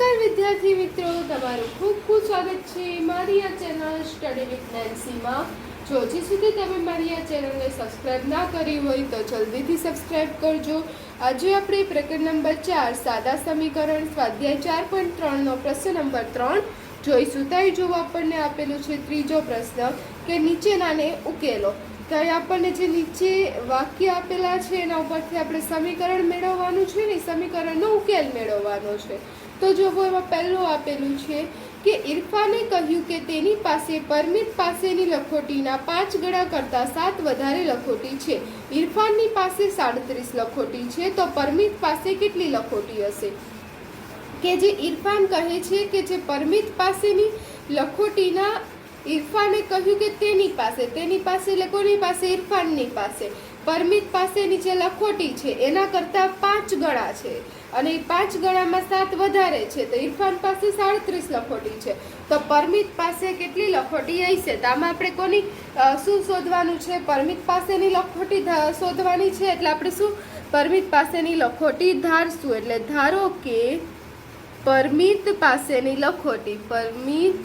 નમસ્કાર વિદ્યાર્થી મિત્રો, તમારું ખૂબ ખૂબ સ્વાગત છે મારી આ ચેનલ સ્ટડી વિથ નેન્સીમાં। જો હજી સુધી તમે મારી આ ચેનલને સબસ્ક્રાઇબ ના કરી હોય તો જલ્દીથી સબસ્ક્રાઇબ કરજો। આજે આપણે પ્રકરણ નંબર 4 સાદા સમીકરણ સ્વાધ્યાય 4.3 નો પ્રશ્ન નંબર 3 જોઈશું। તો જો આપણને આપેલું છે ત્રીજો પ્રશ્ન કે નીચેનાને ઉકેલો। તો આપણને જે નીચે વાક્ય આપેલા છે એના ઉપરથી આપણે સમીકરણ મેળવવાનું છે ને, સમીકરણનો ઉકેલ મેળવવાનો છે। તો જો એમાં પહેલું આપેલું છે કે ઇરફાને કહ્યું કે તેની પાસે પરમિત પાસેની લખોટીના 5 ગણા કરતાં 7 વધારે લખોટી છે। ઇરફાનની પાસે 37 લખોટી છે, તો પરમિત પાસે કેટલી લખોટી હશે? કે જે ઇરફાન કહે છે કે જે પરમિત પાસેની લખોટીના ઇરફાને કહ્યું કે તેની પાસે એટલે કોની પાસે? ઇરફાનની પાસે। પરમિત પાસેની જે લખોટી છે એના કરતાં 5 ગણા છે અને એ 5 ગણામાં 7 વધારે છે, તો ઇરફાન પાસે 37 લખોટી છે। તો પરમિત પાસે કેટલી લખોટી હશે? તો આમાં આપણે કોની શું શોધવાનું છે? પરમિત પાસેની લખોટી શોધવાની છે। એટલે આપણે શું પરમિત પાસેની લખોટી ધારશું। એટલે ધારો કે પરમિત પાસેની લખોટી પરમિત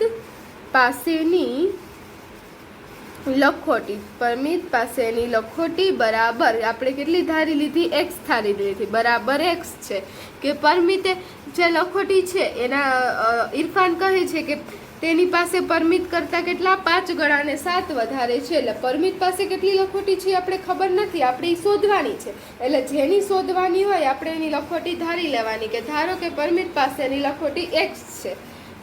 પાસેની લખોટી બરાબર આપણે કેટલી ધારી લીધી? x ધારી લીધી, બરાબર x છે। કે પરમિતે જે લખોટી છે એના ઇરફાન કહે છે કે તેની પાસે પરમિત કરતાં કેટલા 5 ગણા અને 7 વધારે છે। એટલે પરમિત પાસે કેટલી લખોટી છે આપણે ખબર નથી, આપણે એ શોધવાની છે। એટલે જેની શોધવાની હોય આપણે એની લખોટી ધારી લેવાની કે ધારો કે પરમિત પાસેની લખોટી x છે,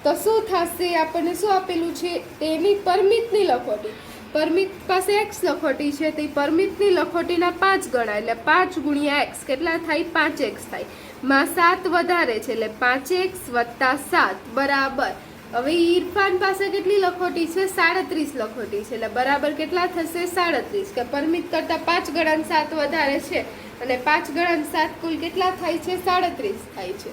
તો શું થશે? આપણને શું આપેલું છે? તેની પરમિતની લખોટી, પરમિત પાસે x લખોટી છે તો પરમિતની લખોટીના 5 ગણા એટલે 5 ગુણ્યા x કેટલા થાય? 5x થાય। માં 7 વધારે છે એટલે 5x વત્તા 7 બરાબર। હવે ઇરફાન પાસે કેટલી લખોટી છે? 37 લખોટી છે, એટલે બરાબર કેટલા થશે? 37। કે પરમિત કરતાં 5 ગણા 7 વધારે છે અને 5 ગણા 7 કુલ કેટલા થાય છે? 37 થાય છે।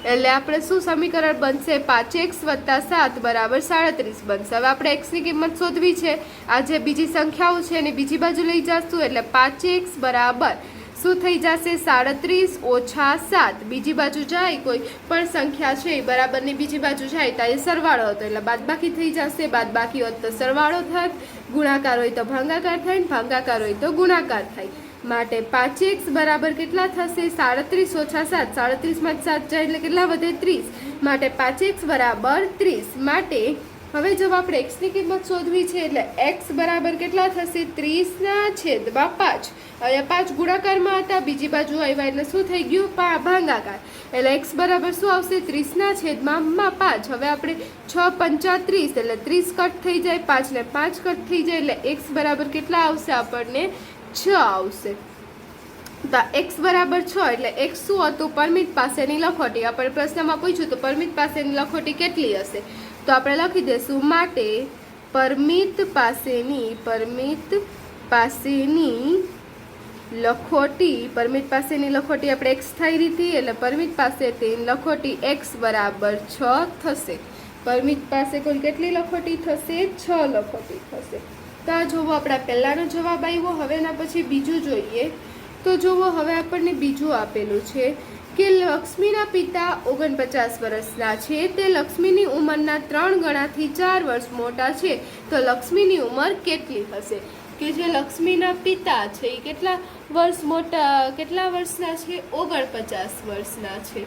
એટલે આપણે શું સમીકરણ બનશે? 5x વત્તા 7 બરાબર 37 બનશે। હવે આપણે x ની કિંમત શોધવી છે। આ જે બીજી સંખ્યાઓ છે એની બીજી બાજુ લઈ જશું એટલે 5x બરાબર શું થઈ જશે? 37 ઓછા 7। બીજી બાજુ જાય કોઈ પણ સંખ્યા છે એ બરાબરની બીજી બાજુ જાય તો એ સરવાળો હતો એટલે બાદબાકી થઈ જશે, બાદબાકી હોત તો સરવાળો થાય, ગુણાકાર હોય તો ભાગાકાર થાય, ભાગાકાર હોય તો ગુણાકાર થાય। માટે 5x બરાબર કેટલા થશે? 37 ઓછા 7, 37 માં 7 જાય એટલે કેટલા વધે? 30। માટે 5x બરાબર 30। માટે હવે જો આપણે x ની કિંમત શોધવી છે એટલે x બરાબર કેટલા થશે? 30/5। અહીંયા 5 ગુણાકારમાં હતા, બીજી બાજુ આવ્યા એટલે શું થઈ ગયું? ભાગાકાર। એટલે x બરાબર શું આવશે? 30/5। હવે આપણે 6 પંચા 30 એટલે 30 કટ થઈ જાય, 5 ને 5 કટ થઈ જાય એટલે x બરાબર કેટલા આવશે? આપણને 6 આવશે। તો x બરાબર 6 એટલે x શું હતું? પરમિત પાસેની લખોટી। આપણે પ્રશ્નમાં પૂછ્યું તો પરમિત પાસેની લખોટી કેટલી હશે? તો આપણે લખી દઈશું માટે પરમિત પાસેની લખોટી આપણે x થઈ હતી એટલે પરમિત પાસે તેની લખોટી x બરાબર 6 થશે। પરમિત પાસે કુલ કેટલી લખોટી થશે? 6 લખોટી થશે। તો આ જોવો આપણા પહેલાનો જવાબ આવ્યો। હવે એના પછી બીજું જોઈએ। તો જોવો હવે આપણને બીજું આપેલું છે કે લક્ષ્મીના પિતા 49 વર્ષના છે, તે લક્ષ્મીની ઉંમરના 3 ગણાથી 4 વર્ષ મોટા છે, તો લક્ષ્મીની ઉંમર કેટલી હશે? કે જે લક્ષ્મીના પિતા છે એ કેટલા વર્ષના છે? 49 વર્ષના છે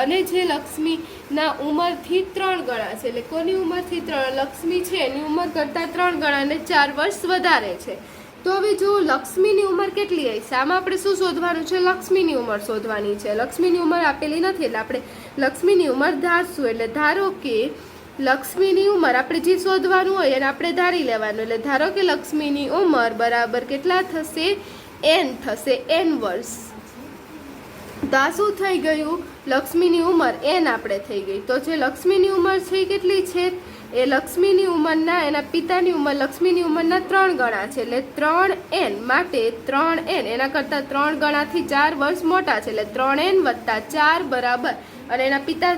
અને જે લક્ષ્મીના ઉંમરથી 3 ગણા છે, એટલે કોની ઉંમરથી 3? લક્ષ્મી છે એની ઉંમર કરતાં 3 ગણા અને 4 વર્ષ વધારે છે। તો હવે જો લક્ષ્મીની ઉંમર કેટલી હશે? આમાં આપણે શું શોધવાનું છે? લક્ષ્મીની ઉંમર શોધવાની છે। લક્ષ્મીની ઉંમર આપેલી નથી એટલે આપણે લક્ષ્મીની ઉંમર ધારશું। એટલે ધારો કે લક્ષ્મીની ઉંમર આપણે જે શોધવાનું હોય એને આપણે ધારી લેવાનું। એટલે ધારો કે લક્ષ્મીની ઉંમર બરાબર કેટલા થશે? n થશે, n વર્ષ। તો આ શું થઈ ગયું? લક્ષ્મીની ઉંમર n આપણે થઈ ગઈ। તો જે લક્ષ્મીની ઉંમર છે એ કેટલી છે? એ લક્ષ્મીની ઉંમરના એના પિતાની ઉંમર લક્ષ્મીની ઉંમરના 3 ગણા છે એટલે 3n। માટે 3n એના કરતાં 3 ગણાથી 4 વર્ષ મોટા છે એટલે 3n વત્તા 4 બરાબર, અને એના પિતા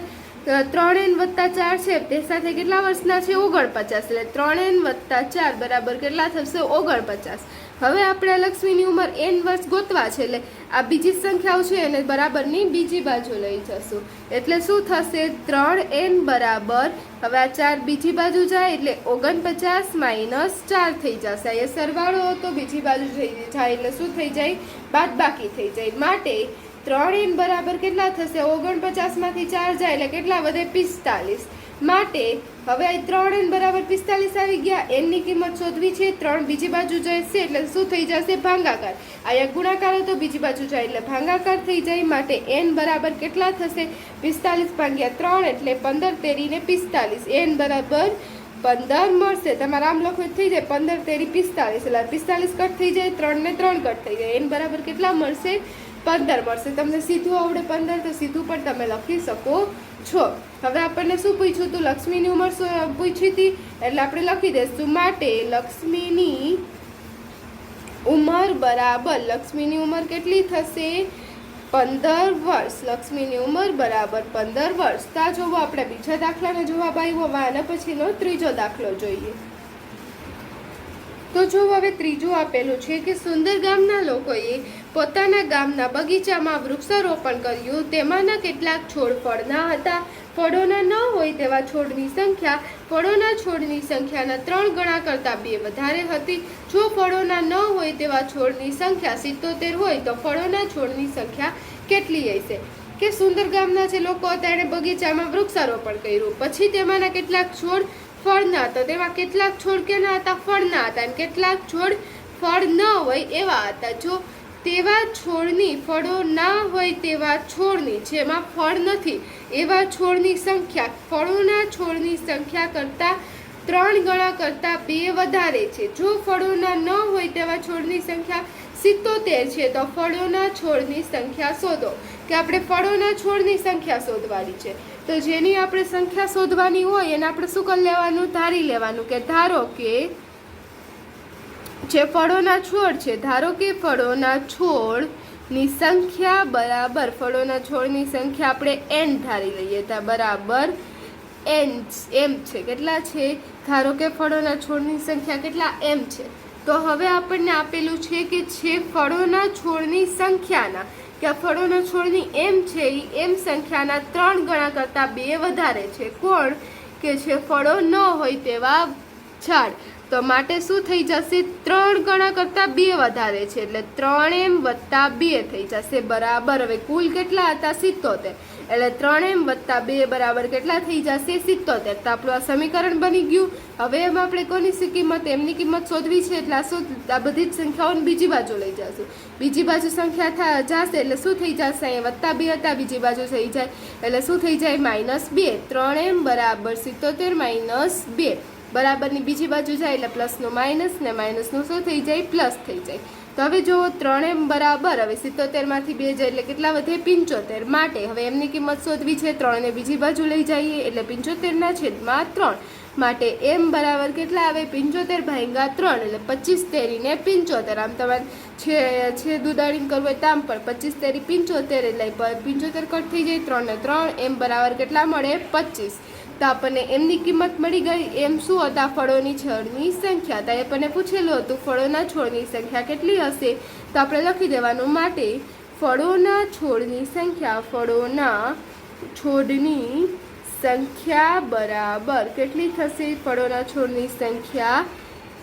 3n વત્તા 4 છે તે સાથે કેટલા વર્ષના છે? 49। એટલે 3n વત્તા 4 બરાબર કેટલા થશે? 49। હવે આપણે આ લક્ષ્મીની ઉંમર n વર્ષ ગોતવા છે, એટલે આ બીજી સંખ્યાઓ છે એને બરાબરની બીજી બાજુ લઈ જશું, એટલે શું થશે 3n બરાબર, હવે આ 4 બીજી બાજુ જાય એટલે 49 માઇનસ 4 થઈ જશે, એ સરવાળો તો બીજી બાજુ થઈ જાય એટલે શું થઈ જાય, બાદબાકી થઈ જાય, માટે 3n બરાબર કેટલા થશે, 49 માંથી 4 જાય એટલે કેટલા વધે 45, માટે હવે 3n બરાબર 45 આવી ગયા, n ની કિંમત શોધવી છે, 3 બીજી બાજુ જશે એટલે શું થઈ જશે ભાગાકાર, અહીંયા ગુણાકાર હતો બીજી બાજુ જાય એટલે ભાગાકાર થઈ જાય, માટે n બરાબર કેટલા થશે 45 ભાગ્યા 3 એટલે 15 તેરી ને 45, n બરાબર 15 મળશે, તમારે આમ લખો થઈ જાય 15 તેરી 45, એટલે 45 કટ થઈ જાય, 3 ને 3 કટ થઈ જાય, n બરાબર કેટલા મળશે 15 મળશે, તમને સીધું આવડે 15 તો સીધું પણ તમે લખી શકો છો। હવે આપણને શું પૂછ્યું હતું, લક્ષ્મીની ઉંમર પૂછી હતી એટલે આપણે લખી દઈશું, માટે લક્ષ્મીની ઉંમર બરાબર, લક્ષ્મીની ઉંમર કેટલી થશે 15 વર્ષ, લક્ષ્મીની ઉંમર બરાબર 15 વર્ષ। તો આ જોવો આપણે બીજા દાખલાનો જવાબ આવ્યો, આના પછીનો ત્રીજો દાખલો જોઈએ। તો જો હવે ત્રીજું આપેલું છે કે સુંદર ગામના લોકોએ પોતાના ગામના બગીચામાં વૃક્ષારોપણ કર્યું, તેમાંના કેટલાક છોડ ફળના હતા, ફળોના ન હોય તેવા છોડની સંખ્યા ફળોના છોડની સંખ્યાના 3 ગણા કરતાં 2 વધારે હતી। જો ફળોના ન હોય તેવા છોડની સંખ્યા 77 હોય તો ફળોના છોડની સંખ્યા કેટલી હશે, કે સુંદર ગામના જે લોકો હતા એણે બગીચામાં વૃક્ષારોપણ કર્યું, પછી તેમાંના કેટલાક છોડ ફળના હતા, તેમાં કેટલાક છોડ કેના હતા ફળના હતા, અને કેટલાક છોડ ફળ ન હોય એવા હતા। જો તેવા છોડની ફળો ના હોય તેવા છોડની, જેમાં ફળ નથી એવા છોડની સંખ્યા ફળોના છોડની સંખ્યા કરતાં 3 ગણા કરતાં 2 વધારે છે। જો ફળોના ન હોય તેવા છોડની સંખ્યા 77 છે તો ફળોના છોડની સંખ્યા શોધો, કે આપણે ફળોના છોડની સંખ્યા શોધવાની છે, તો જેની આપણે સંખ્યા શોધવાની હોય એને આપણે શું કરી લેવાનું, ધારી લેવાનું, કે ધારો કે જે ફળોના છોડ છે, ધારો કે ફળોના છોડની સંખ્યા બરાબર, ફળોના છોડની સંખ્યા આપણે n ધારી લઈએ તો બરાબર n m છે, કેટલા છે, ધારો કે ફળોના છોડની સંખ્યા કેટલા m છે, તો હવે આપણને આપેલું છે કે છે ફળોના છોડની સંખ્યાના, કે ફળોના છોડની m છે એ m સંખ્યાના 3 ગણા કરતાં 2 વધારે છે, કોણ, કે છે ફળો ન હોય તેવા ઝાડ, તો માટે શું થઈ જશે 3 ગણા કરતાં 2 વધારે છે એટલે 3m વત્તા 2 થઈ જશે બરાબર, હવે કુલ કેટલા હતા 77, એટલે 3m વત્તા 2 બરાબર કેટલા થઈ જશે 77, તો આપણું આ સમીકરણ બની ગયું। હવે એમાં આપણે કોની કિંમત, એમની કિંમત શોધવી છે, એટલે આ બધી જ સંખ્યાઓને બીજી બાજુ લઈ જશું, બીજી બાજુ સંખ્યા જશે એટલે શું થઈ જશે, અહીંયા વત્તા 2 હતા બીજી બાજુ થઈ જાય એટલે શું થઈ જાય -2, 3m બરાબર 77 માઇનસ 2 બરાબરની બીજી બાજુ જાય એટલે પ્લસનું માઇનસ ને માઇનસનું શું થઈ જાય પ્લસ થઈ જાય। તો હવે જો 3m બરાબર, હવે 77 માંથી 2 જાય એટલે કેટલા વધે 75, માટે હવે એમની કિંમત શોધવી છે, 3 ને બીજી બાજુ લઈ જઈએ એટલે 75/3, માટે m બરાબર કેટલા આવે 75 ભાગ્યા 3 એટલે 25 તેરી ને 75, આમ તમારે છેદ ઉડાડીને કરવું હોય તામ પણ 25 તેરી 75 એટલે 75 કટ થઈ જાય, 3 ને 3 m બરાબર કેટલા મળે 25, તો આપણને એમની કિંમત મળી ગઈ। એમ શું હતા ફળોની છોડની સંખ્યા, તો આપણને પૂછેલું હતું ફળોના છોડની સંખ્યા કેટલી હશે, તો આપણે લખી દેવાનું, માટે ફળોના છોડની સંખ્યા ફળોના છોડની સંખ્યા બરાબર કેટલી થશે, ફળોના છોડની સંખ્યા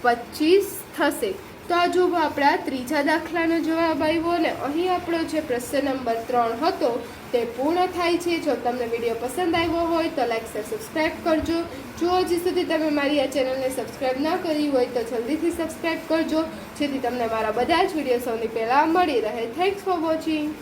25 થશે। તો આ જો આપણા ત્રીજા દાખલાનો જવાબ આવ્યો ને અહીં આપણો જે પ્રશ્ન નંબર 3 હતો તે પૂર્ણ થાય છે। જો તમને વિડીયો પસંદ આવ્યો હોય તો લાઈક શેર સબસ્ક્રાઈબ કરજો। જો હજી સુધી તમે મારી આ ચેનલને સબસ્ક્રાઈબ ના કરી હોય તો જલ્દીથી સબસ્ક્રાઈબ કરજો, જેથી તમને મારા બધા જ વિડીયો સૌથી પહેલાં મળી રહે। Thanks for watching.